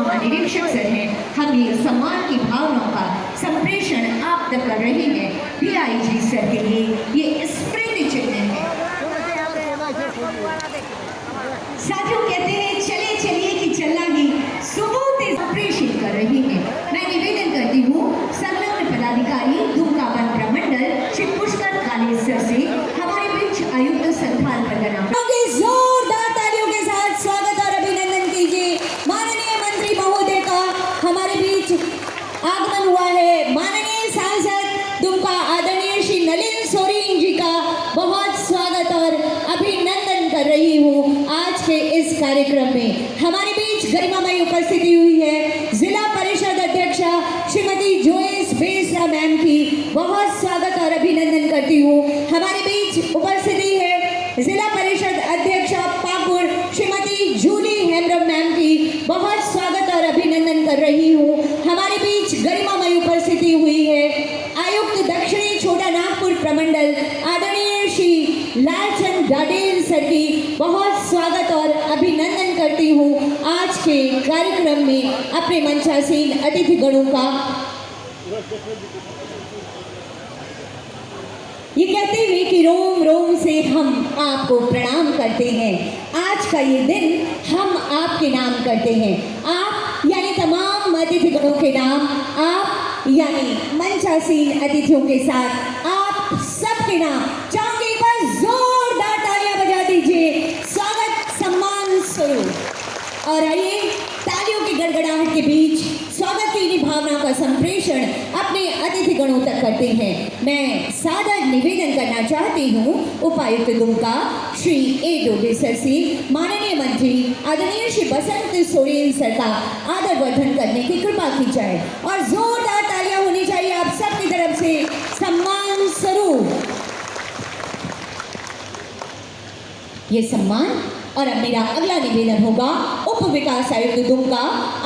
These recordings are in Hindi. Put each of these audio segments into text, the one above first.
महानिरीक्षक सर हैं, हम ये सम्मान की भावनाओं का संप्रेषण आप तक कर रहे हैं। डीआईजी सर के लिए ये स्मृति चिन्ह है। साथियों कहते हैं चले चलिए कि चलना ही सुबोध संप्रेषित कर रही है। मैं निवेदन करती हूँ संलग्न पदाधिकारी दुमका वन प्रमंडल श्री पुष्कर काले सर से हमारे बीच आयुक्त संथाल परगना जोरदार तालियों के साथ स्वागत और अभिनंदन कीजिए। माननीय मंत्री महोदय का हमारे बीच आगमन हुआ है। माननीय सांसद दुमका आदरणीय श्री नलिन सोरेन जी का बहुत स्वागत और अभिनंदन कर रही हूँ। आज के इस कार्यक्रम में हमारे बीच गरिमामयी उपस्थिति हुई है जिला परिषद अध्यक्षा श्रीमती जोयस बेसरा मैम की बहुत स्वागत और अभिनंदन करती हूँ। हमारे बीच उपस्थिति है जिला परिषद अध्यक्षा पाकुड़ श्रीमती जूली हेम्ब्रम मैम की बहुत स्वागत और अभिनंदन कर रही हूँ। हमारे बीच गरिमामयी उपस्थिति हुई है आयुक्त दक्षिणी छोटा नागपुर प्रमंडल आदरणीय श्री लालचंद डाडेल सर की बहुत स्वागत और अभिनंदन करती हूँ। आज के कार्यक्रम में अपने मंचासीन अतिथिगणों का ये कहते हुए कि रोम रोम से हम आपको प्रणाम करते हैं। आज का ये दिन हम आपके नाम करते हैं। आप यानी तमाम अतिथिगणों के नाम, आप यानी मंचासीन अतिथियों के साथ आप सबके नाम चाहूंगी एक बार जोरदार तालियां बजा दीजिए स्वागत सम्मान स्वरूप। और आइए तालियों की गड़गड़ाहट के बीच स्वागत की इन्हीं भावनाओं का संप्रेषण अपने अतिथिगणों तक करते हैं। मैं सादर निवेदन करना चाहती हूँ उपायुक्त दुमका श्री ए डोबे सर से माननीय मंत्री आदरणीय श्री बसंत सोरेन सर का आदरवर्धन करने की कृपा की जाए और जोरदार तालियां होनी चाहिए आप सबकी तरफ से सम्मान स्वरूप ये सम्मान। और अब मेरा अगला निवेदन होगा उप विकास आयुक्त दुमका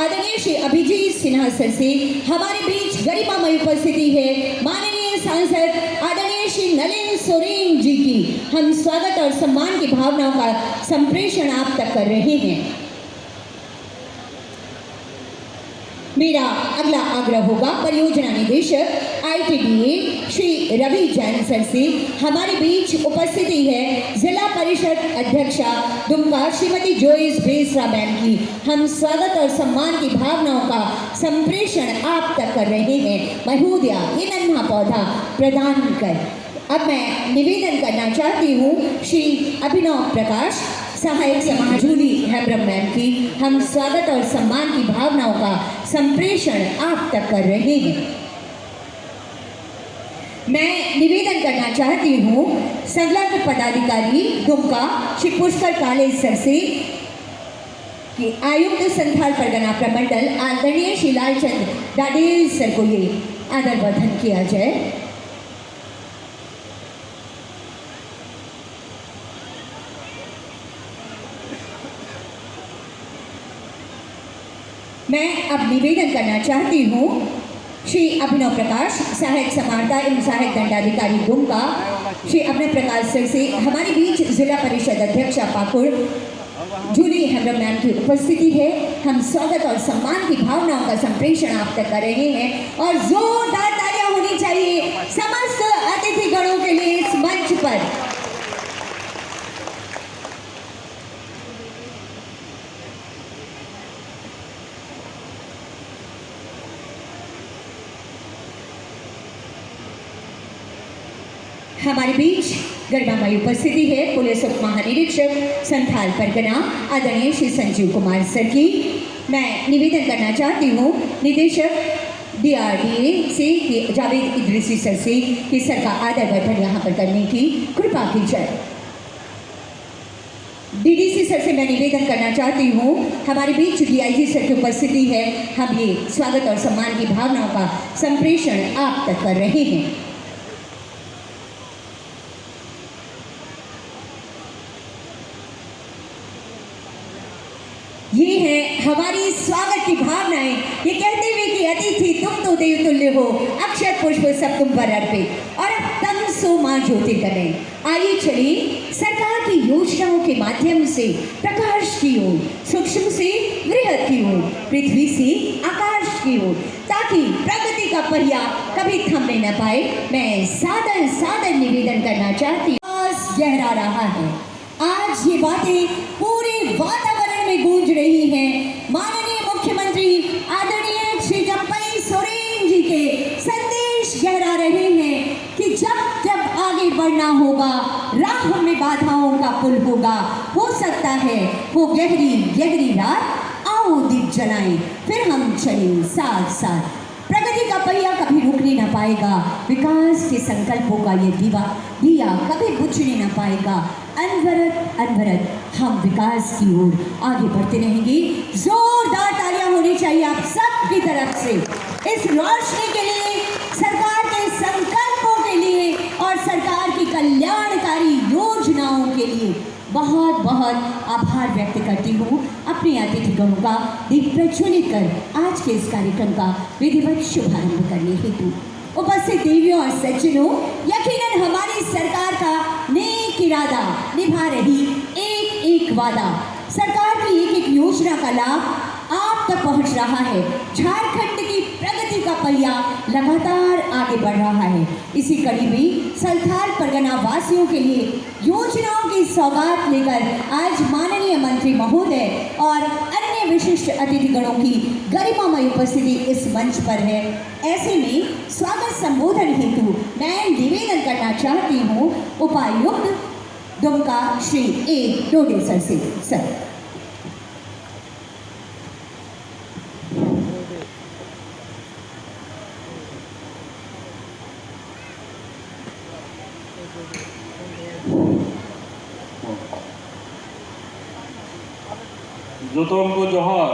आदरणीय श्री अभिजीत सिन्हा सर से हमारे बीच गरिमामयी उपस्थिति है माननीय सांसद आदरणीय श्री नलिन सोरेन जी की हम स्वागत और सम्मान की भावनाओं का संप्रेषण आप तक कर रहे हैं। मेरा अगला आग्रह होगा परियोजना निदेशक आईटीडीए श्री रवि जैन सर से हमारे बीच उपस्थिति है जिला परिषद अध्यक्षा दुमका श्रीमती जोयस बेसरा मैम की हम स्वागत और सम्मान की भावनाओं का संप्रेषण आप तक कर रहे हैं। महोदया ये नन्हा पौधा प्रदान कर अब मैं निवेदन करना चाहती हूँ श्री अभिनव प्रकाश सहायक समाज जूली हेम्ब्रम मैम की हम स्वागत और सम्मान की भावनाओं का संप्रेषण आप तक कर रहे हैं। मैं निवेदन करना चाहती हूँ संलग्न पदाधिकारी दुमका श्री पुष्कर काले सर से कि आयुक्त संथाल परगना प्रमंडल आदरणीय श्री लालचंद डाडेल सर को ये आदरवर्धन किया जाए। मैं अब निवेदन करना चाहती हूँ श्री अभिनव प्रकाश सहायक समाहर्ता एवं सहायक दंडाधिकारी दुमका श्री अभिनव प्रकाश सर से हमारे बीच जिला परिषद अध्यक्षा पाकुड़ जूली हेम्ब्रम मैम की उपस्थिति है। हम स्वागत और सम्मान की भावनाओं का संप्रेषण आप तक कर रहे हैं और जोरदार तालियां होनी चाहिए समस्त अतिथिगणों के लिए इस मंच पर। हमारे बीच गरिमामयी उपस्थिति है पुलिस उप महानिरीक्षक संथाल परगना आदरणीय श्री संजीव कुमार सर की। मैं निवेदन करना चाहती हूँ निदेशक डीआरडीए से जावेद इदरीसी सर से कि सर का आदरवर्धन यहाँ पर करने की कृपा की जाए। डीडीसी सर से मैं निवेदन करना चाहती हूँ हमारे बीच डीआईजी सर की उपस्थिति है। हम ये स्वागत और सम्मान की भावनाओं का संप्रेषण आप तक कर रहे हैं। ये है हमारी स्वागत की भावनाएं ये कहते हुए कि अतिथि तुम तो देव तुल्य हो अक्षर पुष्प सब तुम पर अर्पित। और अब तम सो मां ज्योति तने। आइए चलिए सरकार की योजनाओं के माध्यम से प्रकाश की ओर, सूक्ष्म से वृहद की ओर, पृथ्वी से आकाश की ओर, ताकि प्रगति का पहिया कभी थमने न पाए। मैं सादर सादर निवेदन करना चाहती हूँ। गहरा रहा है, आज ये बातें पूरे वातावरण में गूंज रही हैं। माननीय मुख्यमंत्री आदरणीय श्री जम्पई सोरेन जी के संदेश गहरा रहे हैं कि जब जब आगे बढ़ना होगा, राह में बाधाओं का पुल होगा, हो सकता है वो गहरी गहरी रात, आओ दीप जलाएं, फिर हम चलें साथ साथ। प्रगति का पहिया कभी रुकने न पाएगा, विकास के संकल्पों का ये दिया कभी बुझने न पाएगा। अनवरत अनवरत हम विकास की ओर आगे बढ़ते रहेंगे। जोरदार तालियां होनी चाहिए आप सबकी तरफ से इस रोशनी के लिए, सरकार के संकल्पों के लिए और सरकार की कल्याणकारी योजनाओं के लिए। बहुत बहुत आभार व्यक्त करती हूँ अपने अतिथिगणों का दीप प्रज्वलित कर आज के इस कार्यक्रम का विधिवत शुभारंभ करने हेतु। उपस्थित देवियों और सज्जनों, यकीनन हमारी सरकार का नेक इरादा निभा रही एक एक वादा, सरकार की एक एक योजना का लाभ आप तक पहुंच रहा है। झारखंड की प्रगति का पहिया लगातार आगे बढ़ रहा है। इसी कड़ी में संथाल परगना वासियों के लिए योजनाओं की सौगात लेकर आज माननीय मंत्री महोदय और अन्य विशिष्ट अतिथिगणों की गरिमामय उपस्थिति इस मंच पर है। ऐसे में स्वागत संबोधन हेतु मैं निवेदन करना चाहती हूँ उपायुक्त दुमका श्री ए डोडे सर से। सर जोतों को जोहार।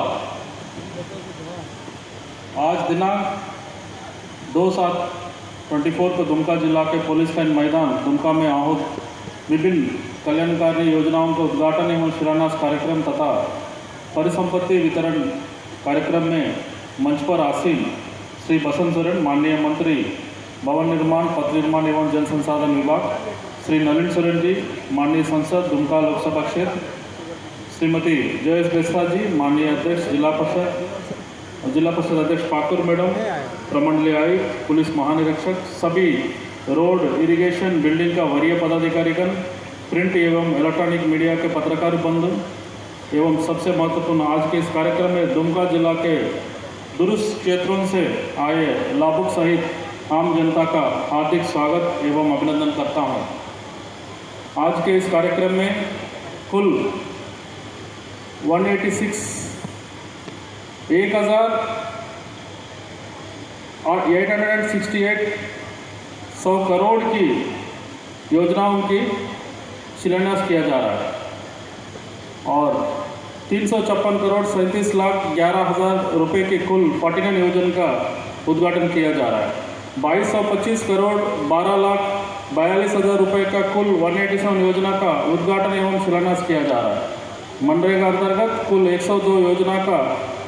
आज दिनांक 2/7/24 को दुमका जिला के पुलिस लाइन मैदान दुमका में आहूत विभिन्न कल्याणकारी योजनाओं के उद्घाटन एवं शिलान्यास कार्यक्रम तथा परिसंपत्ति वितरण कार्यक्रम में मंच पर आसीन श्री बसंत सोरेन माननीय मंत्री भवन निर्माण, पथ निर्माण एवं जल संसाधन विभाग, श्री नलिन सोरेन जी माननीय सांसद दुमका लोकसभा क्षेत्र, श्रीमती जयेश बेसरा जी माननीय अध्यक्ष जिला परिषद अध्यक्ष पाकुर मैडम, प्रमंडलीय आयुक्त, पुलिस महानिरीक्षक, सभी रोड, इरिगेशन, बिल्डिंग का वरीय पदाधिकारीगण, प्रिंट एवं इलेक्ट्रॉनिक मीडिया के पत्रकार बंधु एवं सबसे महत्वपूर्ण आज के इस कार्यक्रम में दुमका जिला के दुरुस्त क्षेत्रों से आए लाभुक सहित आम जनता का हार्दिक स्वागत एवं अभिनंदन करता हूँ। आज के इस कार्यक्रम में कुल 1,868 करोड़ की योजनाओं की शिलान्यास किया जा रहा है और 356,37,11,000 रुपये के कुल 49 योजना का उद्घाटन किया जा रहा है। 22,25,12,42,000 रुपये का कुल 187 योजना का उद्घाटन एवं शिलान्यास किया जा रहा है। मनरेगा अंतर्गत कुल 102 योजना का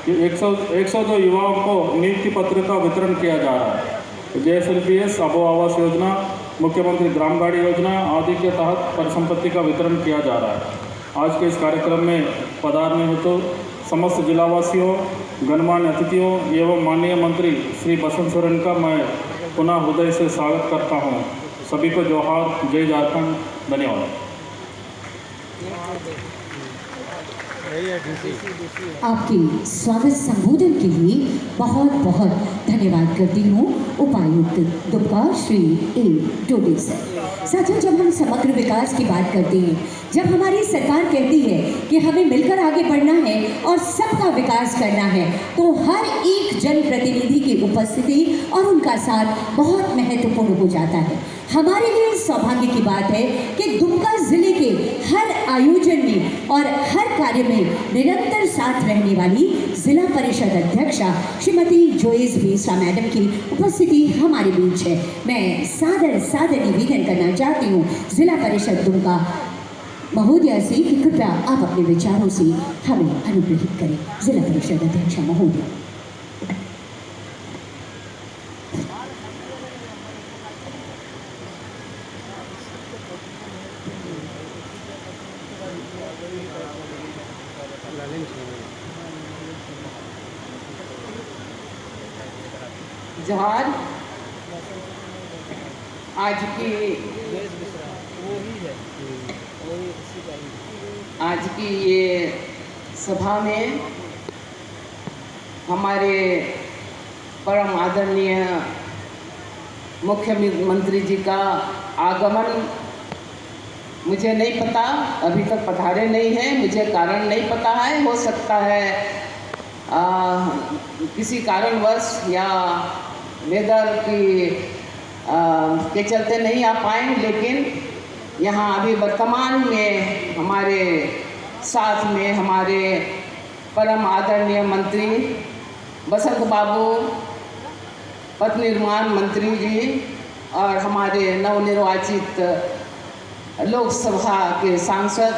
102 युवाओं को नियुक्ति पत्र का वितरण किया जा रहा है। JSLPS अबो आवास योजना, मुख्यमंत्री ग्राम गाड़ी योजना आदि के तहत परिसंपत्ति का वितरण किया जा रहा है। आज के इस कार्यक्रम में पधारने हेतु समस्त जिलावासियों, गणमान्य अतिथियों एवं माननीय मंत्री श्री बसंत सोरेन का मैं पुनः हृदय से स्वागत करता हूँ। सभी को जोहार, जय झारखंड, धन्यवाद। आपके स्वागत संबोधन के लिए बहुत बहुत धन्यवाद करती हूँ उपायुक्त दुमका श्री ए डोडे सर। साथियों, जब हम समग्र विकास की बात करते हैं, जब हमारी सरकार कहती है कि हमें मिलकर आगे बढ़ना है और सबका विकास करना है, तो हर एक जनप्रतिनिधि की उपस्थिति और उनका साथ बहुत महत्वपूर्ण हो जाता है। हमारे लिए सौभाग्य की बात है कि दुमका जिले के हर आयोजन में और हर कार्य में निरंतर साथ रहने वाली जिला परिषद अध्यक्षा श्रीमती जयेश बेसरा मैडम की उपस्थिति हमारे बीच है। मैं सादर सादर निवेदन करना चाहती हूँ जिला परिषद दुमका महोदया से कि कृपया आप अपने विचारों से हमें अनुग्रहित करें। जिला परिषद अध्यक्षा महोदया। जोहार। आज की ये सभा में हमारे परम आदरणीय मुख्यमंत्री जी का आगमन मुझे नहीं पता, अभी तक पधारे नहीं हैं, मुझे कारण नहीं पता है। हो सकता है किसी कारणवश या वेदर की के चलते नहीं आ पाए, लेकिन यहाँ अभी वर्तमान में हमारे साथ में हमारे परम आदरणीय मंत्री बसंत बाबू, पथ निर्माण मंत्री जी और हमारे नवनिर्वाचित लोकसभा के सांसद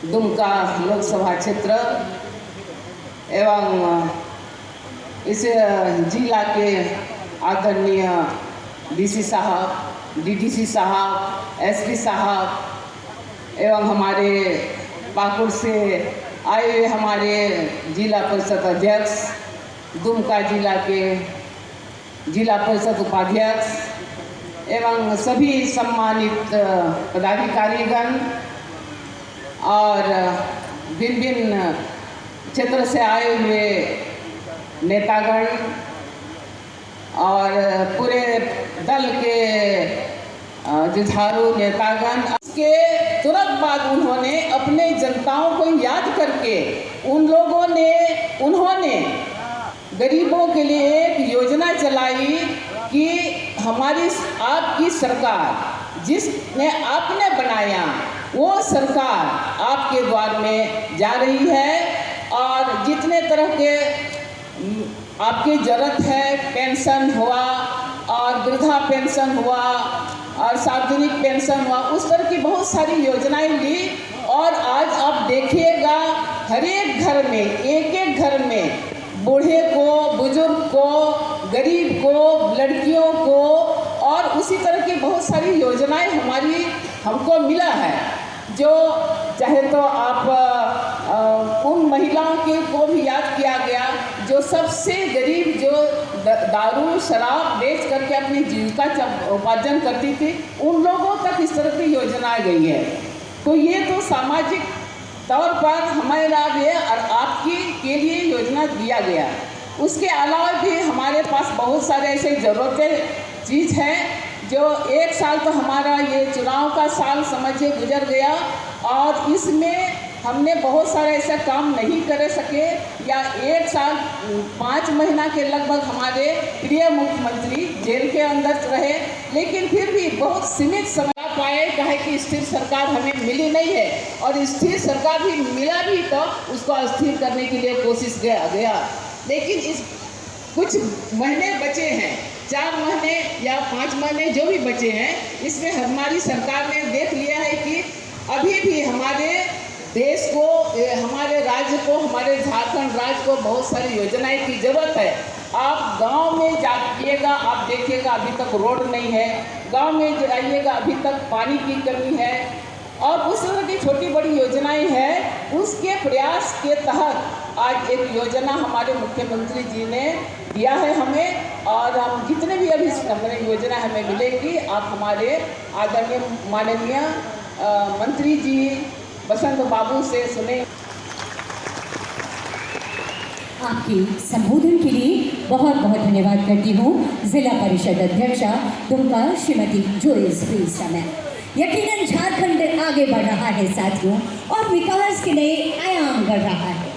दुमका लोकसभा क्षेत्र एवं इस जिला के आदरणीय डीसी साहब, डीडीसी साहब, एसपी साहब एवं हमारे पाकुड़ से आए हुए हमारे जिला परिषद अध्यक्ष, दुमका जिला के जिला परिषद उपाध्यक्ष एवं सभी सम्मानित पदाधिकारीगण और भिन्न भिन्न क्षेत्र से आए हुए नेतागण और पूरे दल के जुझारू नेतागण। उसके तुरंत बाद उन्होंने अपने जनताओं को याद करके उन्होंने गरीबों के लिए एक योजना चलाई कि हमारी आपकी सरकार जिसने आपने बनाया वो सरकार आपके द्वार में जा रही है और जितने तरह के आपकी ज़रूरत है, पेंशन हुआ और वृद्धा पेंशन हुआ और सार्वजनिक पेंशन हुआ, उस तरह की बहुत सारी योजनाएं ली। और आज आप देखिएगा हर एक घर में, एक एक घर में बूढ़े को, बुजुर्ग को, गरीब को, लड़कियों को और उसी तरह की बहुत सारी योजनाएं हमको मिला है। जो चाहे तो आप उन महिलाओं को भी याद किया गया जो सबसे गरीब, जो दारू शराब बेच करके अपनी जीविका उपार्जन करती थी, उन लोगों तक इस तरह की योजनाएं गई है। तो ये तो सामाजिक तौर पर हमारा भी और आपकी के लिए योजना दिया गया। उसके अलावा भी हमारे पास बहुत सारे ऐसे ज़रूरतें चीज़ हैं जो एक साल तो हमारा ये चुनाव का साल समझिए गुजर गया और इसमें हमने बहुत सारे ऐसे काम नहीं कर सके या एक साल 5 महीना के लगभग हमारे प्रिय मुख्यमंत्री जेल के अंदर रहे, लेकिन फिर भी बहुत सीमित समय पाए। कहे कि स्थिर सरकार हमें मिली नहीं है और स्थिर सरकार भी मिला भी तो उसको अस्थिर करने के लिए कोशिश गया। लेकिन इस कुछ महीने बचे हैं, 4 महीने या 5 महीने जो भी बचे हैं, इसमें हमारी सरकार ने देख लिया है कि अभी भी हमारे देश को, हमारे राज्य को, हमारे झारखंड राज्य को बहुत सारी योजनाएं की ज़रूरत है। आप गांव में जाइएगा, आप देखिएगा अभी तक रोड नहीं है, गांव में जाइएगा अभी तक पानी की कमी है और उस तरह की छोटी बड़ी योजनाएं हैं। उसके प्रयास के तहत आज एक योजना हमारे मुख्यमंत्री जी ने दिया है हमें और हम जितने भी अभी योजना हमें मिलेगी, आप हमारे आदरणीय माननीय मंत्री जी बसंत बाबू से सुने। आपके संबोधन के लिए बहुत बहुत धन्यवाद करती हूँ जिला परिषद अध्यक्षा दुमका श्रीमती जोइस फ्रीसमैन। यकीनन झारखंड आगे बढ़ रहा है साथियों और विकास के नए आयाम गढ़ रहा है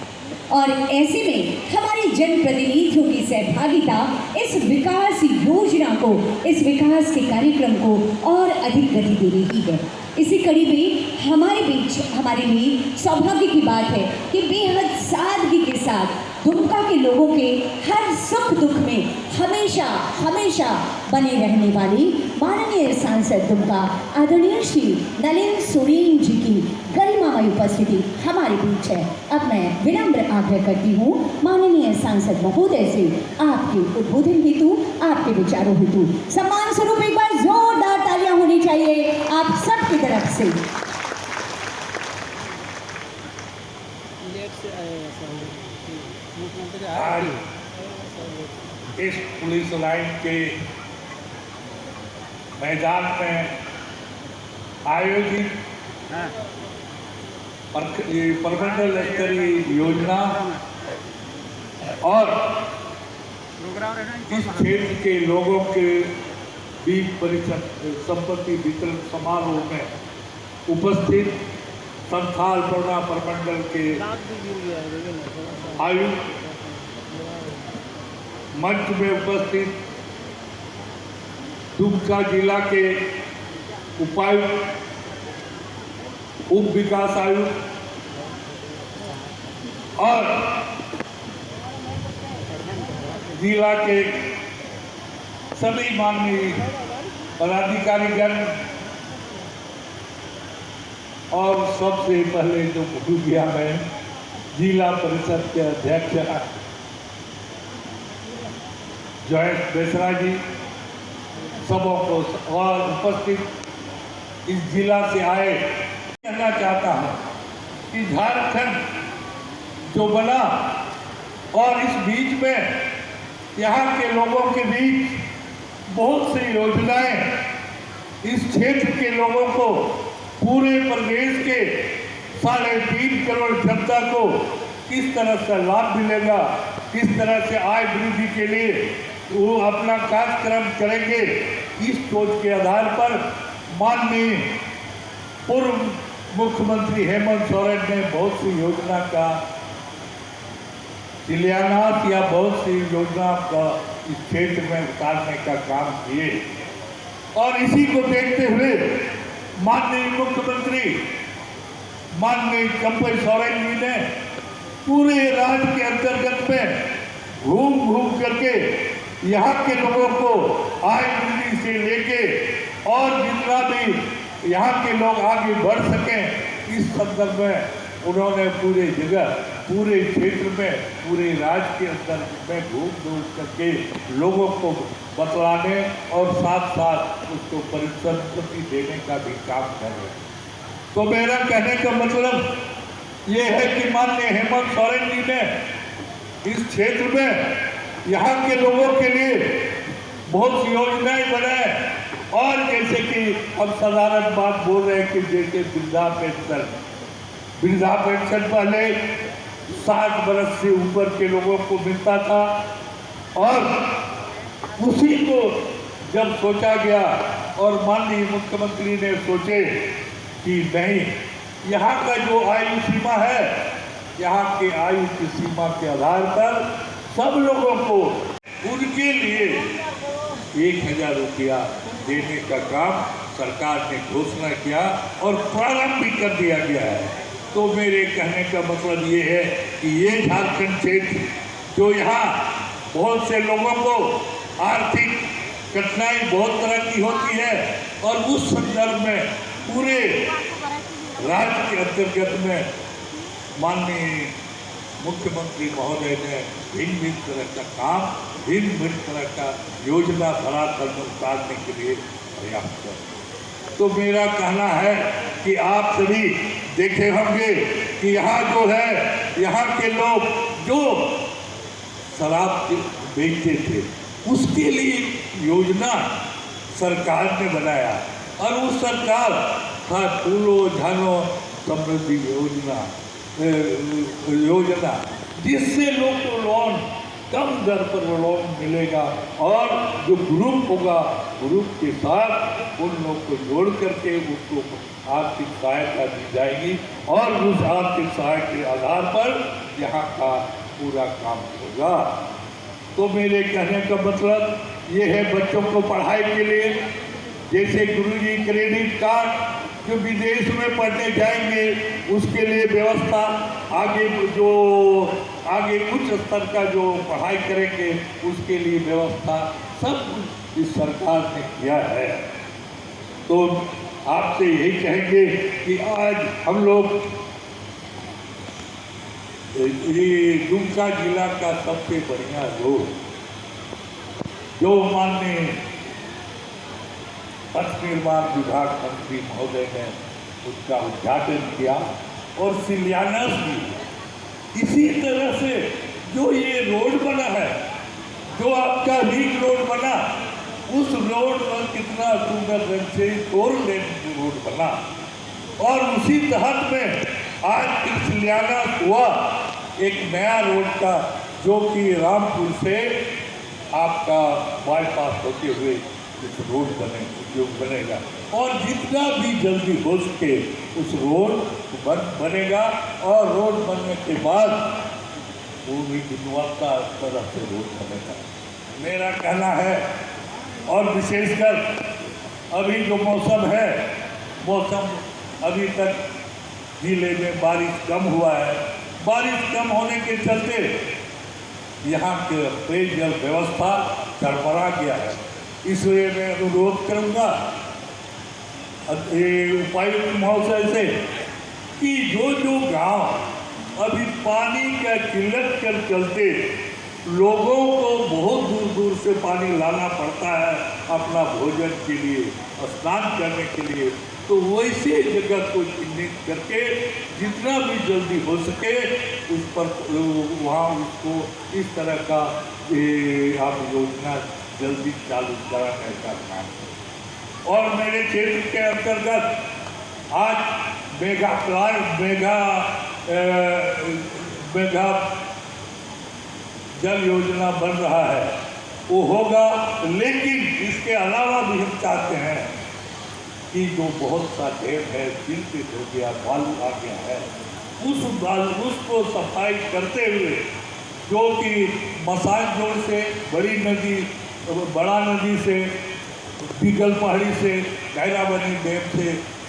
और ऐसे में हमारे जनप्रतिनिधियों की सहभागिता इस विकास योजना को, इस विकास के कार्यक्रम को और अधिक गति दे रही है। इसी कड़ी में हमारे बीच हमारे लिए सौभाग्य की बात है कि बेहद सादगी के साथ दुमका के लोगों के हर सुख दुख में हमेशा हमेशा बने रहने वाली माननीय सांसद दुमका आदरणीय श्री नलिन सोरेन जी की गरिमामय उपस्थिति हमारे बीच है। अब मैं विनम्र आग्रह करती हूँ माननीय सांसद महोदय से आपके उद्बोधन हेतु, आपके विचारों हेतु सम्मान स्वरूप एक बार जोरदार तालियां होनी चाहिए आप सबकी तरफ से। लेट से आए मुख्यमंत्री इस पुलिस लाइन के मैदान में आयोजित प्रमंडल स्तरीय योजना और इस क्षेत्र के लोगों के बीच संपत्ति वितरण समारोह में उपस्थित संथाल परगना प्रमंडल के आयुक्त, मंच में उपस्थित दुमका जिला के उपायुक्त, उप विकास आयुक्त और जिला के सभी माननीय पदाधिकारीगण और सबसे पहले जो भूल गया मैं, जिला परिषद के अध्यक्ष जयेश बेसरा जी, सबों को और उपस्थित इस जिला से आए, कहना चाहता हूँ कि झारखंड जो बना और इस बीच में यहाँ के लोगों के बीच बहुत सी योजनाएं इस क्षेत्र के लोगों को, पूरे प्रदेश के 3.5 करोड़ जनता को किस तरह से लाभ मिलेगा, किस तरह से आय वृद्धि के लिए वो अपना कार्यक्रम करेंगे, इस सोच के आधार पर माननीय पूर्व मुख्यमंत्री हेमंत सोरेन ने बहुत सी योजना का शिलान्यास या बहुत सी योजना का इस क्षेत्र में उतारने का काम किए। और इसी को देखते हुए माननीय मुख्यमंत्री माननीय चंपई सोरेन जी ने पूरे राज्य के अंतर्गत में घूम करके यहाँ के लोगों को आय वृद्धि से लेके और जितना भी यहाँ के लोग आगे बढ़ सकें, इस संदर्भ में उन्होंने पूरे जगह, पूरे क्षेत्र में, पूरे राज्य के अंदर में घूम करके लोगों को बतलाने और साथ साथ उसको परिसंपत्ति देने का भी काम कर रहे हैं। तो मेरा कहने का मतलब ये है कि माननीय हेमंत सोरेन जी ने इस क्षेत्र में यहाँ के लोगों के लिए बहुत सी योजनाएं बनाए। और जैसे कि हम साधारण बात बोल रहे हैं कि जैसे वृद्धा पेंशन पहले 60 वर्ष से ऊपर के लोगों को मिलता था, और उसी को जब सोचा गया और माननीय मुख्यमंत्री ने सोचे कि नहीं, यहाँ का जो आयु सीमा है, यहाँ के आयु की सीमा के आधार पर सब लोगों को उनके लिए 1000 रुपया देने का काम सरकार ने घोषणा किया और प्रारंभ भी कर दिया गया है। तो मेरे कहने का मतलब ये है कि ये झारखंड क्षेत्र जो यहाँ बहुत से लोगों को आर्थिक कठिनाई बहुत तरह की होती है, और उस संदर्भ में पूरे राज्य के अंतर्गत में माननीय मुख्यमंत्री महोदय ने भिन्न भिन्न तरह का काम, भिन्न भिन्न तरह का योजना धरातल में उतारने के लिए प्रयास कर। तो मेरा कहना है कि आप सभी देखे होंगे कि यहाँ जो है, यहाँ के लोग जो शराब बेचते थे उसके लिए योजना सरकार ने बनाया, और वो सरकार था फूलो झानो समृद्धि योजना, जिससे लोग को लोन कम दर पर लोन मिलेगा, और जो ग्रुप होगा ग्रुप के साथ उन लोग को जोड़ करके उसको आर्थिक सहायता दी जाएगी, और उस आर्थिक सहायता के आधार पर यहाँ का पूरा काम होगा। तो मेरे कहने का मतलब ये है, बच्चों को पढ़ाई के लिए जैसे गुरुजी क्रेडिट कार्ड, जो विदेश में पढ़ने जाएंगे उसके लिए व्यवस्था, आगे उच्च स्तर का जो पढ़ाई करेंगे उसके लिए व्यवस्था, सब इस सरकार ने किया है। तो आपसे यही कहेंगे कि आज हम लोग ये दुमका जिला का सबसे बढ़िया रोड जो माननीय पथ निर्माण विभाग मंत्री महोदय ने उसका उद्घाटन किया और शिलान्यास भी। इसी तरह से जो ये रोड बना है, जो आपका रिंग रोड बना, उस रोड पर कितना सुंदर ढंग से 4 लेन रोड बना। और उसी तहत में आज शिलान्यास हुआ एक नया रोड का, जो कि रामपुर से आपका बाईपास होते हुए इस रोड बनेगा। और जितना भी जल्दी हो सके उस रोड बनेगा। और रोड बनने के बाद पूरी गुणवत्ता तरह से रोड बनेगा, मेरा कहना है। और विशेषकर अभी जो मौसम है, मौसम अभी तक जिले में बारिश कम हुआ है। बारिश कम होने के चलते यहाँ के पेयजल व्यवस्था सरबरा गया है। इसलिए मैं अनुरोध करूँगा उपायुक्त महोदय से कि जो गांव अभी पानी का किल्लत के चलते लोगों को बहुत दूर दूर से पानी लाना पड़ता है अपना भोजन के लिए, स्नान करने के लिए, तो वैसे जगह को चिन्हित करके जितना भी जल्दी हो सके उस पर वहाँ उसको इस तरह का आप योजना जल्दी चालू कराने का काम। और मेरे क्षेत्र के अंतर्गत आज मेगा जल योजना बन रहा है, वो होगा। लेकिन इसके अलावा भी हम चाहते हैं कि जो बहुत सा डैम है, सिलपित हो गया, बालू आ गया है, उसको सफाई करते हुए, जो कि मसान जोड़ से बड़ा नदी से, बिगल पहाड़ी से, गैराबनी डैम से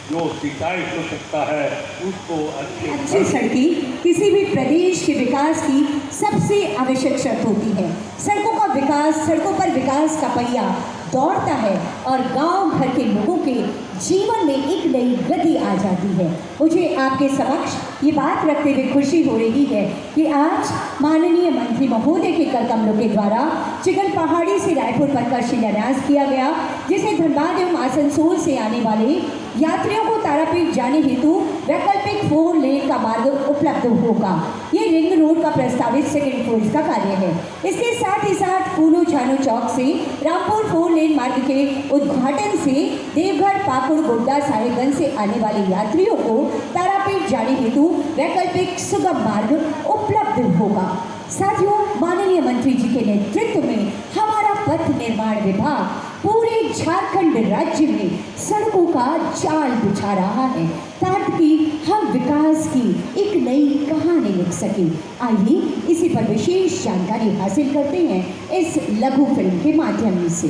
जो सिंचाई हो सकता है उसको अच्छी सड़कें किसी भी प्रदेश के विकास की सबसे आवश्यक शर्त होती है। सड़कों का विकास, सड़कों पर विकास का पहिया दौड़ता है और गांव भर के लोगों के जीवन में एक नई गति आ जाती है। मुझे आपके समक्ष ये बात रखते हुए खुशी हो रही है कि आज माननीय मंत्री महोदय के कर कमलों के द्वारा चिकन पहाड़ी से रायपुर पथ का शिलान्यास किया गया, जिसे धनबाद एवं आसनसोल से आने वाले यात्रियों को तारापीठ जाने हेतु वैकल्पिक 4 लेन का मार्ग उपलब्ध होगा। ये रिंग रोड का प्रस्तावित सेकेंड फेज का कार्य है। इसके साथ ही साथ फूलो छानो चौक से रामपुर 4 लेन मार्ग के उद्घाटन से देवघर, पाकुड़, गोड्डा, साहेबगंज से आने वाले यात्रियों को तारापीठ जाने हेतु वैकल्पिक सुगम मार्ग उपलब्ध होगा। साथियों, माननीय मंत्री जी के नेतृत्व में हमारा पथ निर्माण विभाग पूरे झारखंड राज्य में सड़कों का जाल बिछा रहा है ताकि हम विकास की एक नई कहानी लिख सकें। आइए इसी पर विशेष जानकारी हासिल करते हैं इस लघु फिल्म के माध्यम से।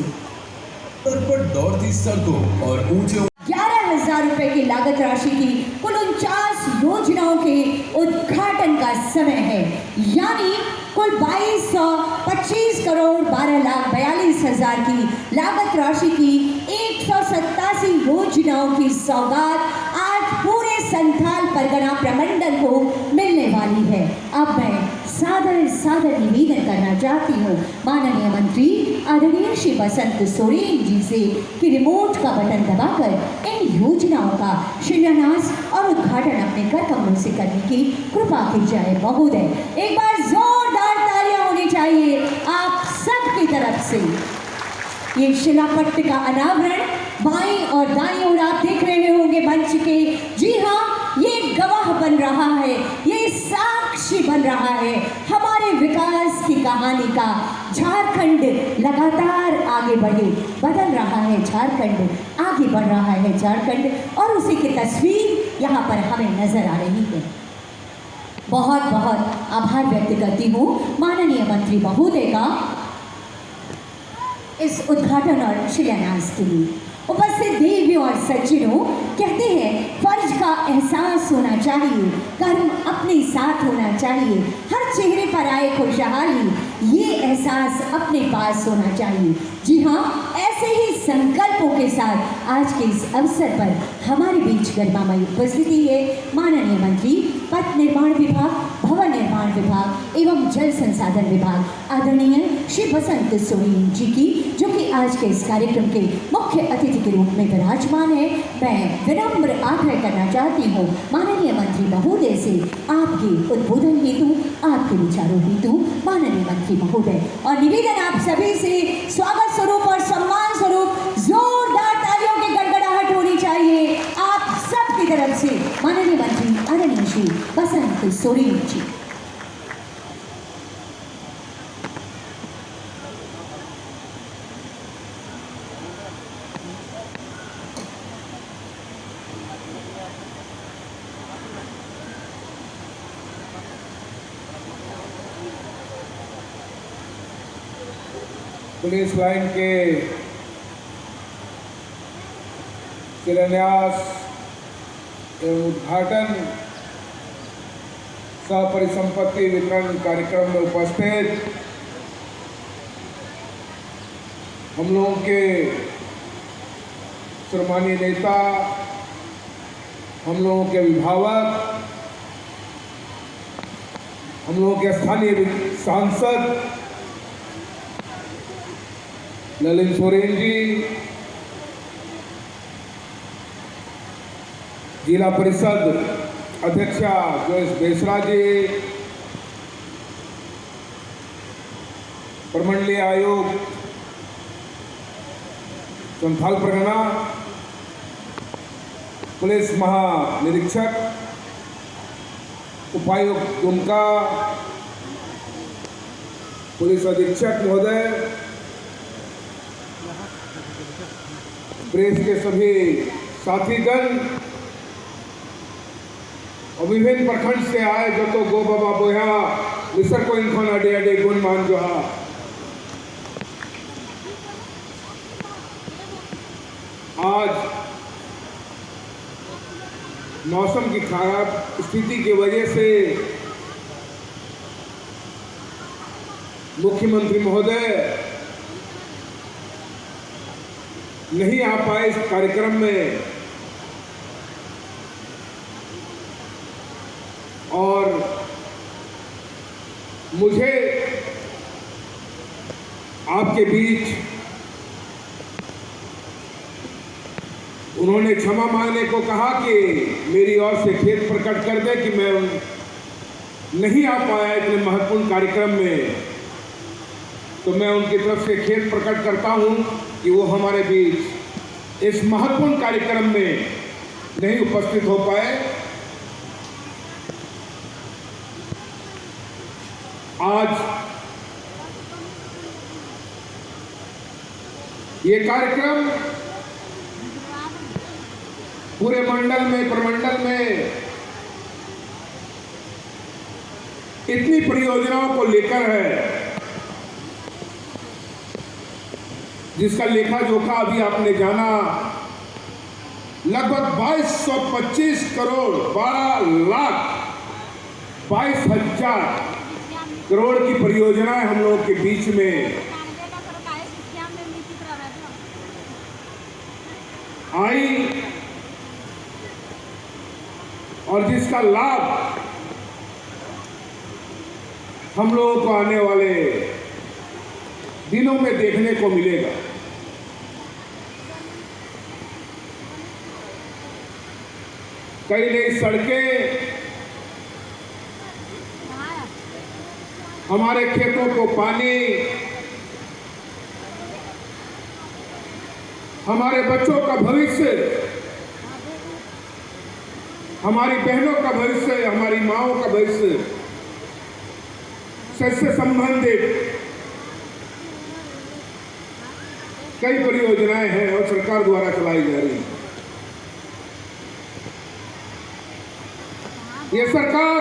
पर दौड़ती सड़कों और ऊंचे 11,000 रुपए की लागत राशि की कुल 49 योजनाओं के उद्घाटन का समय है, यानी कुल 2225 करोड़ 12,42,000 की लागत राशि की 187 योजनाओं की सौगात आज पूरे संथाल परगना प्रमंडल को मिलने वाली है। अब मैं सादर निवेदन करना चाहती हूँ माननीय मंत्री आदरणीय श्री बसंत सोरेन जी से कि रिमोट का बटन दबाकर इन योजनाओं का शिलान्यास और उद्घाटन अपने कर कमलों से करने की कृपा की जाए। महोदय, एक बार जोरदार तालियां होनी चाहिए आप सबकी तरफ से। ये शिलापट्ट का अनावरण बाईं और दाईं ओर आप देख रहे होंगे मंच के। जी हाँ, ये गवाह बन रहा है, ये साक्षी बन रहा है हमारे विकास की कहानी का। झारखंड लगातार आगे बदल रहा है, झारखंड आगे बढ़ रहा है झारखंड, और उसी की तस्वीर यहाँ पर हमें नजर आ रही है। बहुत बहुत आभार व्यक्त करती हूँ माननीय मंत्री महोदय का इस उद्घाटन और शिलान्यास के लिए। उपस्थित देवियों और सज्जनों, कहते हैं फर्ज का एहसास होना चाहिए, कर्म अपने साथ होना चाहिए, हर चेहरे पर आए खुशहाली, ये एहसास अपने पास होना चाहिए। जी हाँ, ऐसे ही संकल्पों के साथ आज के इस अवसर पर हमारे बीच गरिमामयी उपस्थिति है माननीय मंत्री पथ निर्माण विभाग भवन निर्माण विभाग एवं जल संसाधन विभाग आदरणीय श्री बसंत सोरेन जी की, जो कि आज के इस कार्यक्रम के मुख्य अतिथि के रूप में विराजमान है, मैं विनम्र आग्रह करना चाहती हूँ माननीय मंत्री महोदय से आपके उद्बोधन हेतु, आपके विचारों हेतु माननीय मंत्री महोदय, और निवेदन आप सभी से स्वागत स्वरूप और सम्मान स्वरूप जोरदार तालियों की गड़गड़ाहट होनी चाहिए आप सबकी तरफ से माननीय मंत्री आदरणीय श्री बसंत सोरेन जी। पुलिस लाइन के शिलान्यास एवं उद्घाटन सह परिसंपत्ति वितरण कार्यक्रम में उपस्थित हम लोगों के सम्मानीय नेता, हम लोगों के अभिभावक, हम लोगों के स्थानीय सांसद ललित सोरेन जी, जिला परिषद अध्यक्षा जोयस बेसरा जी, प्रमंडलीय आयोग संथाल परगना, पुलिस महानिरीक्षक, उपायुक्त दुमका, पुलिस अधीक्षक महोदय, प्रेस के सभी साथीगण और विभिन्न प्रखंड से आए जो तो गो बाबा बोया मिसर को इनखोन अडे अडे गुण मान जो हा। आज मौसम की खराब स्थिति की वजह से मुख्यमंत्री महोदय नहीं आ पाए इस कार्यक्रम में, और मुझे आपके बीच उन्होंने क्षमा मांगने को कहा कि मेरी ओर से खेद प्रकट कर दे कि मैं नहीं आ पाया इतने महत्वपूर्ण कार्यक्रम में, तो मैं उनकी तरफ से खेद प्रकट करता हूं कि वो हमारे बीच इस महत्वपूर्ण कार्यक्रम में नहीं उपस्थित हो पाए। आज ये कार्यक्रम पूरे मंडल में, प्रमंडल में इतनी परियोजनाओं को लेकर है जिसका लेखा जोखा अभी आपने जाना। लगभग 2225 करोड़ 12,22,000 करोड़ की परियोजनाएं हम लोगों के बीच में आई, और जिसका लाभ हम लोगों को आने वाले दिनों में देखने को मिलेगा। कई नई सड़कें, हमारे खेतों को पानी, हमारे बच्चों का भविष्य, हमारी बहनों का भविष्य, हमारी माओं का भविष्य से संबंधित कई परियोजनाएं हैं और सरकार द्वारा चलाई जा रही है। ये सरकार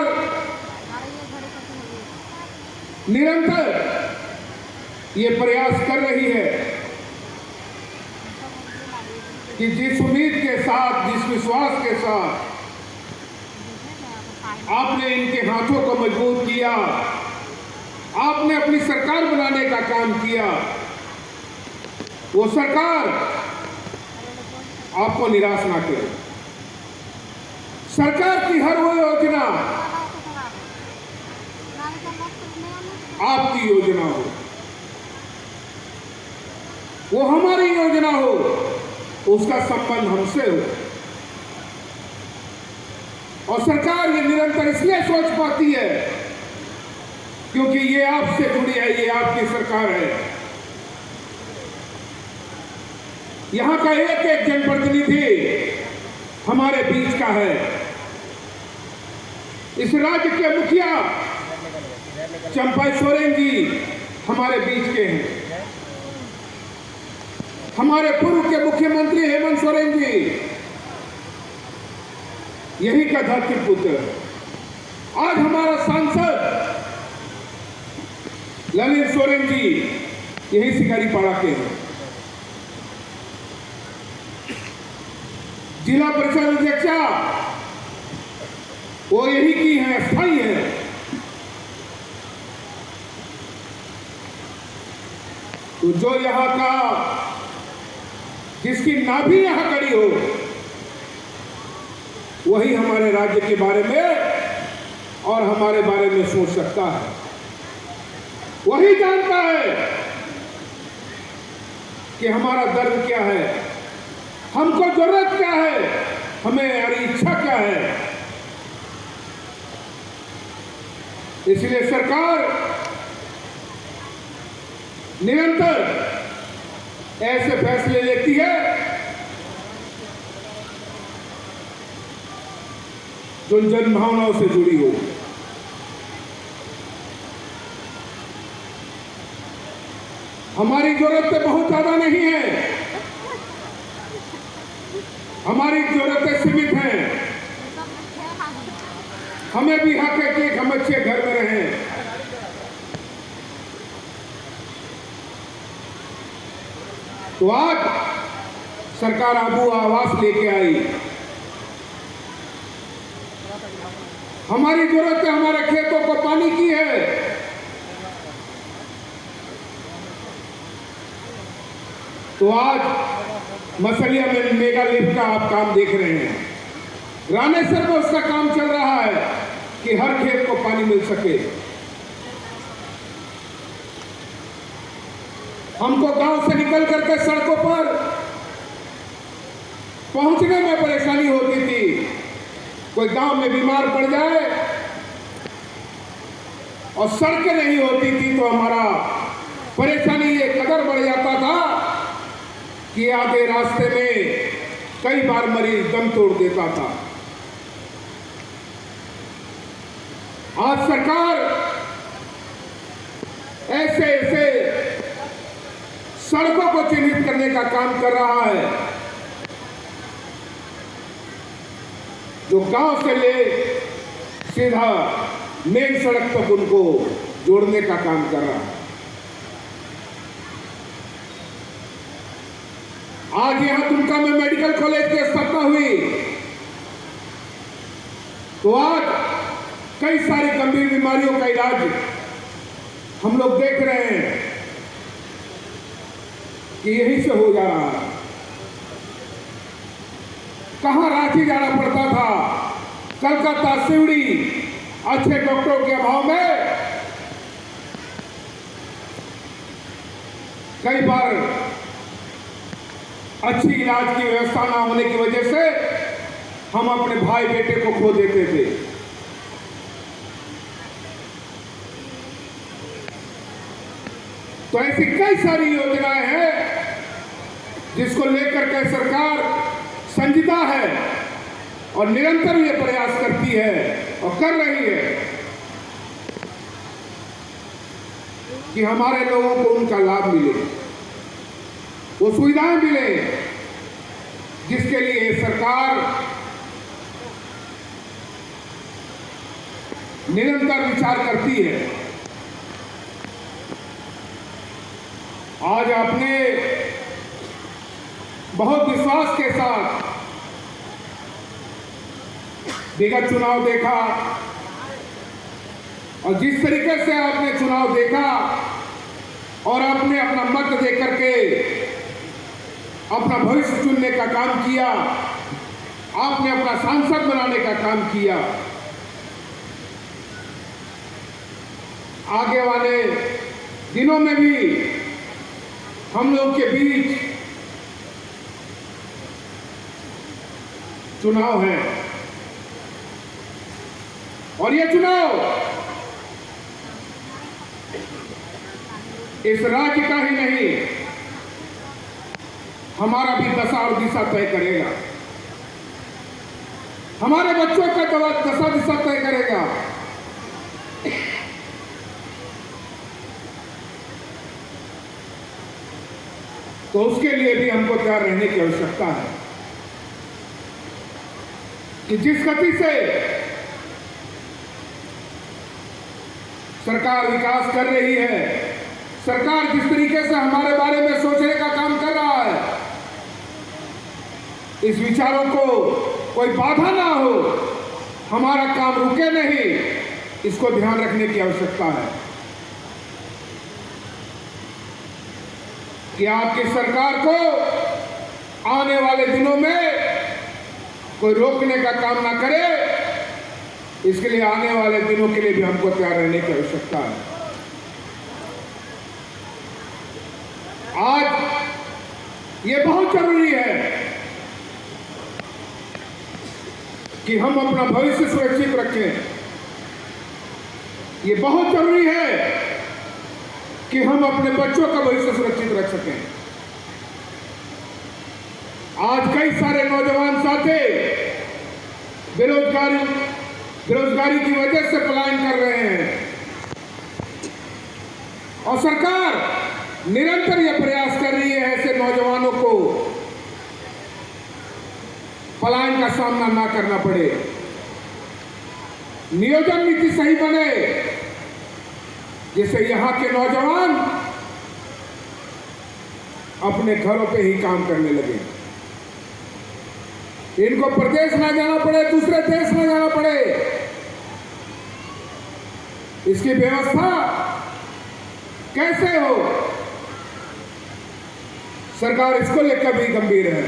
निरंतर ये प्रयास कर रही है कि जिस उम्मीद के साथ, जिस विश्वास के साथ आपने इनके हाथों को मजबूत किया, आपने अपनी सरकार बनाने का काम किया, वो सरकार आपको निराश ना करे। सरकार की हर वो योजना आपकी योजना हो, वो हमारी योजना हो, उसका संबंध हमसे हो। और सरकार ये निरंतर इसलिए सोच पाती है क्योंकि ये आपसे जुड़ी है, ये आपकी सरकार है। यहां का एक एक जनप्रतिनिधि हमारे बीच का है। इस राज्य के मुखिया चंपाई सोरेन जी हमारे बीच के हैं। हमारे पूर्व के मुख्यमंत्री हेमंत सोरेन जी यही का धरती पुत्र। आज हमारा सांसद ललित सोरेन जी यही शिकारीपाड़ा के हैं। जिला परिषद अध्यक्षा वो यही की है, स्थायी है। तो जो यहां का जिसकी नाभि यहां खड़ी हो वही हमारे राज्य के बारे में और हमारे बारे में सोच सकता है। वही जानता है कि हमारा दर्द क्या है, हमको जरूरत क्या है, हमारी इच्छा क्या है। इसलिए सरकार निरंतर ऐसे फैसले लेती है जो जन भावनाओं से जुड़ी हो। हमारी जरूरतें बहुत ज्यादा नहीं है, हमारी जरूरतें सीमित हैं। हमें भी हक है कि हम अच्छे घर में रहें। तो आज सरकार आबू आवास लेके आई। हमारी जरूरत है हमारे खेतों को पानी की है। तो आज मसलिया में मेगा लिफ्ट का आप काम देख रहे हैं। रामेश्वर में उसका काम चल रहा है कि हर खेत को पानी मिल सके। हमको गांव से निकल करके सड़कों पर पहुंचने में परेशानी होती थी। कोई गांव में बीमार पड़ जाए और सड़कें नहीं होती थी तो हमारा परेशानी ये कदर बढ़ जाता था कि आधे रास्ते में कई बार मरीज दम तोड़ देता था। आज सरकार ऐसे ऐसे सड़कों को चिन्हित करने का काम कर रहा है जो गांव से ले सीधा मेन सड़क तक उनको जोड़ने का काम कर रहा है। आज यहां दुमका में मेडिकल कॉलेज की स्थापना हुई तो आज कई सारी गंभीर बीमारियों का इलाज हम लोग देख रहे हैं कि यहीं से हो जा रहा है। कहां रांची जाना पड़ता था, कलकत्ता, सिवड़ी, अच्छे डॉक्टरों के अभाव में कई बार अच्छी इलाज की व्यवस्था ना होने की वजह से हम अपने भाई बेटे को खो देते थे। तो ऐसी कई सारी योजनाएं हैं जिसको लेकर के सरकार संजीदा है और निरंतर ये प्रयास करती है और कर रही है कि हमारे लोगों को उनका लाभ मिले, वो सुविधाएं मिले जिसके लिए सरकार निरंतर विचार करती है। आज आपने बहुत विश्वास के साथ विगत चुनाव देखा और जिस तरीके से आपने चुनाव देखा और आपने अपना मत देकर के अपना भविष्य चुनने का काम किया, आपने अपना सांसद बनाने का काम किया। आगे वाले दिनों में भी हम लोग के बीच चुनाव है और ये चुनाव इस राज्य का ही नहीं, हमारा भी दशा और दिशा तय करेगा, हमारे बच्चों का दशा दिशा तय करेगा। तो उसके लिए भी हमको तैयार रहने की आवश्यकता है कि जिस गति से सरकार विकास कर रही है, सरकार जिस तरीके से हमारे बारे में सोचने का काम कर रहा है, इस विचारों को कोई बाधा ना हो, हमारा काम रुके नहीं, इसको ध्यान रखने की आवश्यकता है कि आपकी सरकार को आने वाले दिनों में कोई रोकने का काम ना करे। इसके लिए आने वाले दिनों के लिए भी हमको तैयार रहने की आवश्यकता है। आज ये बहुत जरूरी है कि हम अपना भविष्य सुरक्षित रखें। ये बहुत जरूरी है कि हम अपने बच्चों का भविष्य सुरक्षित रख सकें। आज कई सारे नौजवान साथी बेरोजगारी की वजह से पलायन कर रहे हैं और सरकार निरंतर यह प्रयास कर रही है ऐसे नौजवानों को पलायन का सामना ना करना पड़े, नियोजन नीति सही बने जिससे यहाँ के नौजवान अपने घरों पे ही काम करने लगे, इनको प्रदेश ना जाना पड़े, दूसरे देश ना जाना पड़े। इसकी व्यवस्था कैसे हो, सरकार इसको लेकर भी गंभीर है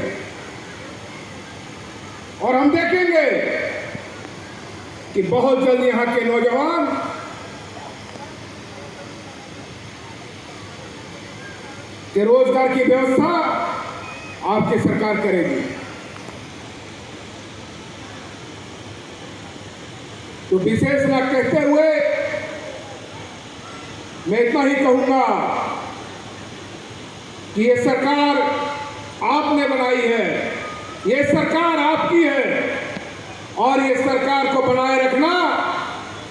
और हम देखेंगे कि बहुत जल्द यहाँ के नौजवान के रोजगार की व्यवस्था आपकी सरकार करेगी। तो विशेष न कहते हुए मैं इतना ही कहूंगा कि ये सरकार आपने बनाई है, ये सरकार आपकी है और ये सरकार को बनाए रखना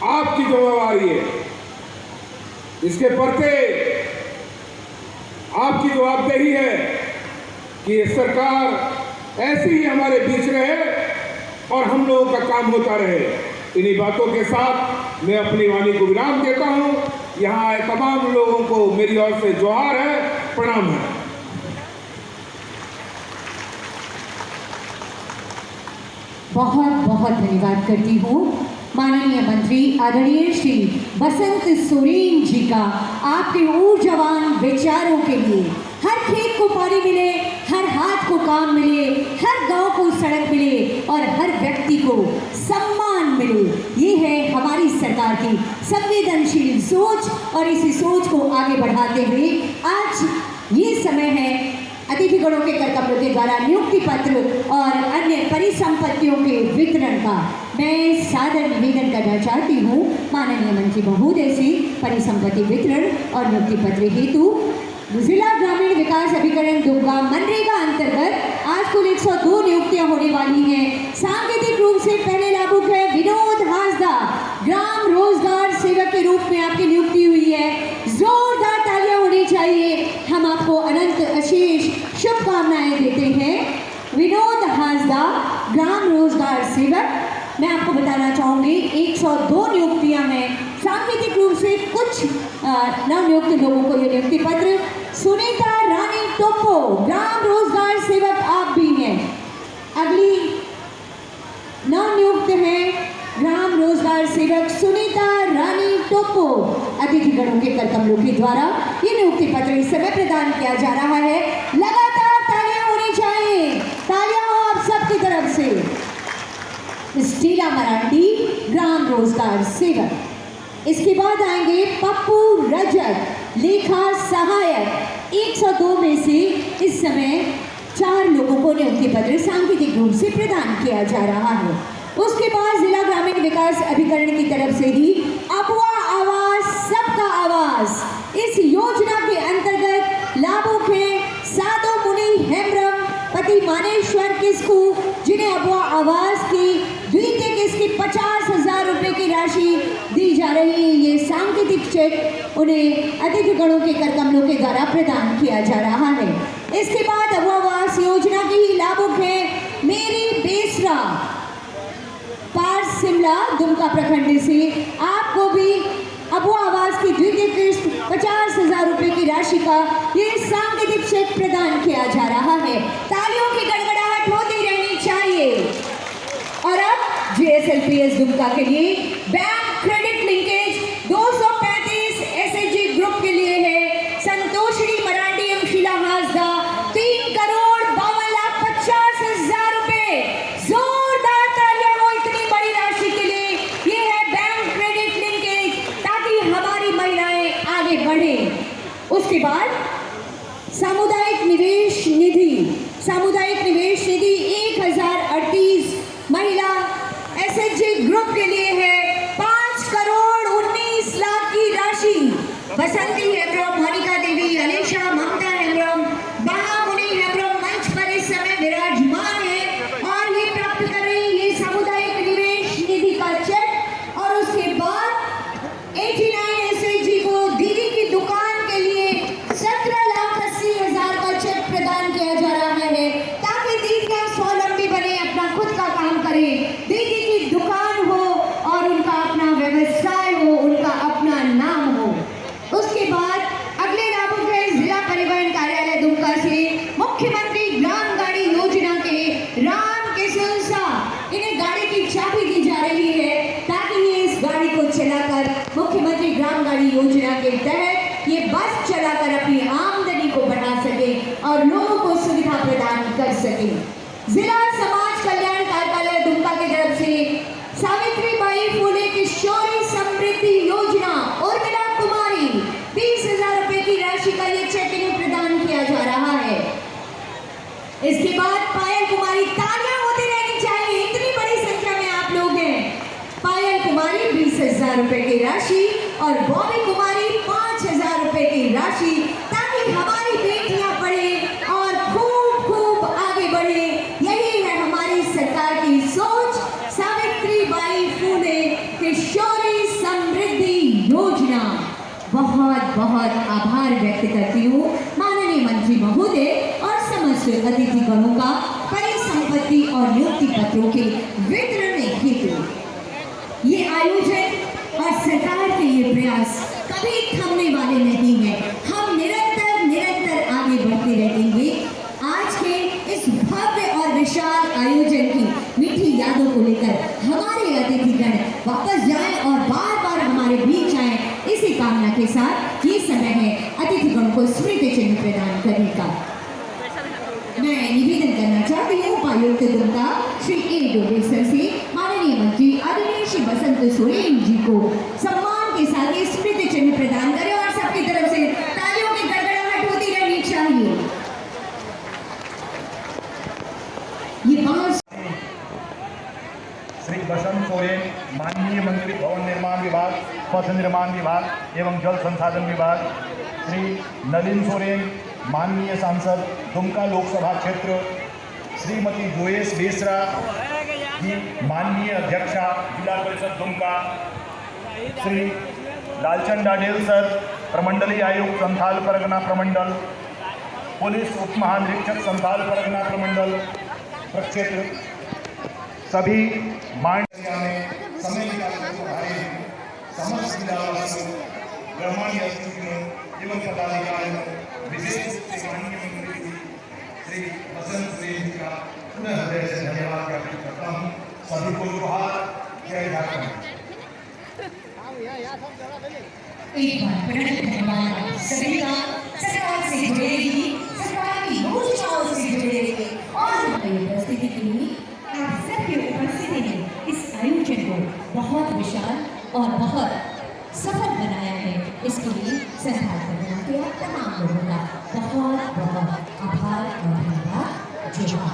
आपकी जिम्मेवारी है। इसके प्रति आपकी जवाबदेही है कि ये सरकार ऐसी ही हमारे बीच रहे और हम लोगों का काम होता रहे। इन्हीं बातों के साथ मैं अपनी वाणी को विराम देता हूं। यहाँ आए तमाम लोगों को मेरी ओर से जोहार है, प्रणाम है। बहुत बहुत धन्यवाद करती हूँ माननीय मंत्री आदरणीय श्री बसंत सोरेन जी का आपके ऊर्जावान विचारों के लिए। हर खेत को पानी मिले, हर हाथ को काम मिले, हर गांव को सड़क मिले और हर व्यक्ति को सम्मान मिले, ये है हमारी सरकार की संवेदनशील सोच। और इसी सोच को आगे बढ़ाते हुए आज ये समय है अतिथिगणों के करकमलों के द्वारा नियुक्ति पत्र और अन्य परिसंपत्तियों के वितरण का। मैं सादर निवेदन करना चाहती हूँ माननीय मंत्री महोदय से परिसंपत्ति वितरण और नियुक्ति पत्र हेतु जिला ग्रामीण विकास अभिकरण दुमका मनरेगा अंतर्गत आज कुल 102 नियुक्तियां होने वाली हैं। सांकेतिक रूप से पहले लाभुक है विनोद हासदा, ग्राम रोजगार सेवक के रूप में आपकी नियुक्ति हुई है। जोरदार तालियां होनी चाहिए। हम आपको अनंत अशेष शुभकामनाएं देते हैं। विनोद हासदा, ग्राम रोजगार सेवक। मैं आपको बताना चाहूँगी 102 नियुक्तियां हैं। सांकेतिक रूप से कुछ नवनियुक्त लोगों को ये नियुक्ति पत्र। सुनीता रानी टोप्पो, ग्राम रोजगार सेवक आप भी हैं। अगली नवनियुक्त है ग्राम रोजगार सेवक सुनीता रानी टोप्पो। अतिथिगणों के करकमलों के द्वारा ये नियुक्ति पत्र इस समय प्रदान किया जा रहा है। लगातार तालियां होनी चाहिए। तालियां हो आप सबकी तरफ से। स्टीला मराठी, ग्राम रोजगार सेवक। इसके बाद आएंगे पप्पू रजत लेखा सहायक। 102 में से इस समय 4 लोगों को नियुक्ति पत्र सांकेतिक रूप से प्रदान किया जा रहा है। उसके बाद जिला ग्रामीण विकास अभिकरण की तरफ से ही अबुआ आवास सबका आवास, इस योजना के अंतर्गत लाभुक हैं साधु मुनि हेम्ब्रम पति मानेश्वर किस्कू, जिन्हें अबुआ आवास की द्वितीय किस्त की 50,000 रुपये की राशि दी जा रही है। ये सांकेतिक चेक उन्हें अतिथि गणों के कर कमलों के द्वारा प्रदान किया जा रहा है। इसके बाद अबुआ आवास योजना की ही लाभुक है मेरी बेसरा पार शिमला दुमका प्रखंड से। आपको भी अबुआ आवास की द्वितीय किस्त 50,000 रुपये की राशि का ये सांकेतिक चेक प्रदान किया जा रहा है। तालियों की गड़गड़ाहट होती रहनी चाहिए। और अब JSLPS दुमका के लिए bank credit linkage 235 SHG group के लिए है संतोषिनी मरांडी एवं शीला हासदा 3,52,50,000 रुपए। जोरदार तालियां हो इतनी बड़ी राशि के लिए। ये है बैंक क्रेडिट लिंकेज ताकि हमारी महिलाएं आगे बढ़े। उसके बाद सामुदायिक निवेश निधि 1038 महिला SHG ग्रुप के लिए है 5,19,00,000 की राशि। बसंती हेम्ब्रम, मोनिका देवी, अलीशा, ममता हेम्ब्रम, महामुनि हेम्ब्रम मंच पर इस समय विराजमान है और ये प्राप्त कर रही ये सामुदायिक निवेश निधि का चेक। और उसके बाद 89 SHG को दीदी की दुकान के लिए 17,80,000 का चेक प्रदान किया जा रहा है ताकि दीदियां स्वावलंबी बने, अपना खुद का काम करें, दीदी की दुकान हो और उनका अपना व्यवसाय हो, उनका अपना नाम हो। उसके बाद अगले लाभुक है जिला परिवहन कार्यालय दुमका से मुख्यमंत्री ग्राम गाड़ी योजना के राम किशोर शाह। इन्हें गाड़ी की चाबी दी जा रही है ताकि ये इस गाड़ी को चलाकर मुख्यमंत्री ग्राम गाड़ी योजना के तहत ये बस चलाकर अपनी आमदनी को बढ़ा सके और लोगों को सुविधा प्रदान कर सके। जिला समाज कल्याण कार्यालय दुमका की तरफ से सावित्रीबाई फुले किशोरी समृद्धि योजना उर्मिला कुमारी 20,000 रुपए की राशि का ये चेक इन्हें प्रदान किया जा रहा है। इसके बाद पायल कुमारी, तालियां होती रहनी चाहिए, इतनी बड़ी संख्या में आप लोग हैं। पायल कुमारी 20,000 रुपए की राशि और बॉबी कुमारी 5,000 रुपए की राशि ताकि हमारी बेटियां पढ़े और खूब खूब आगे बढ़े। यही है हमारी सरकार की सोच। सावित्रीबाई फुले किशोरी समृद्धि योजना। बहुत बहुत आभार व्यक्त करती हूँ माननीय मंत्री महोदय और समस्त अतिथि गणों का परिसंपत्ति और नियुक्ति पत्रों के वितरण हेतु। ये आयोजन और सरकार के ये प्रयास कभी थमने वाले नहीं हैं। हम निरंतर आगे बढ़ते रहेंगे। आज के इस भव्य और विशाल आयोजन की मीठी यादों को लेकर हमारे अतिथिगण वापस जाएं और बार बार हमारे बीच आएं, इसी कामना के साथ ये समय है अतिथिगण को स्मृति चिन्ह प्रदान करने का। मैं निवेदन करना चाहती हूँ उपायुक्त दुमका श्री A. डोबे सर से माननीय मंत्री आदरणीय श्री बसंत सोरेन जी को सम्मान के साथ ये स्मृति चिन्ह प्रदान करें और सबकी तरफ से तालियों की गड़गड़ाहट होती रहनी चाहिए। ये बात श्री बसंत सोरेन माननीय मंत्री भवन निर्माण विभाग, पथ निर्माण विभाग एवं जल संसाधन विभाग, श्री नलिन सोरेन माननीय सांसद दुमका लोकसभा क्षेत्र, श्रीमती जोयेश बेसरा जी माननीय अध्यक्षा जिला परिषद दुमका, श्री लालचंद डाडेल सर प्रमंडलीय आयुक्त संथाल परगना प्रमंडल, पुलिस उप महानिरीक्षक संथाल परगना प्रमंडल प्रक्षेत्र, सभी मान्य में समय निकालकर समस्त जिलावासियों, गणमान्य अतिथियों एवं पदाधिकारियों, विशेष रूप से माननीय मंत्री श्री बसंत सोरेन जी का पुनः हृदय से धन्यवाद ज्ञापित करता हूँ। सभी को जोहार, जय झारखंड। एक बार पुनः धन्यवाद सभी का। सरकार से जुड़ेगी, सरकार की योजनाओं से जुड़ेगी और उपस्थिति के लिए आप सबकी उपस्थिति में इस आयोजन को बहुत विशाल और बहुत लोगों का बहुत बहुत आभार और धन्यवाद। जय हिंद।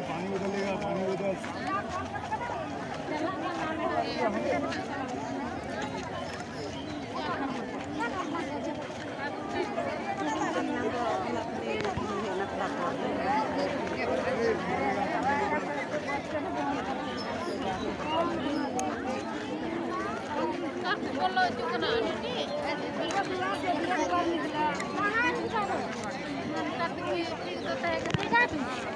पानी बदलेगा, पानी बदल। बोलो जो कना नहीं करते हैं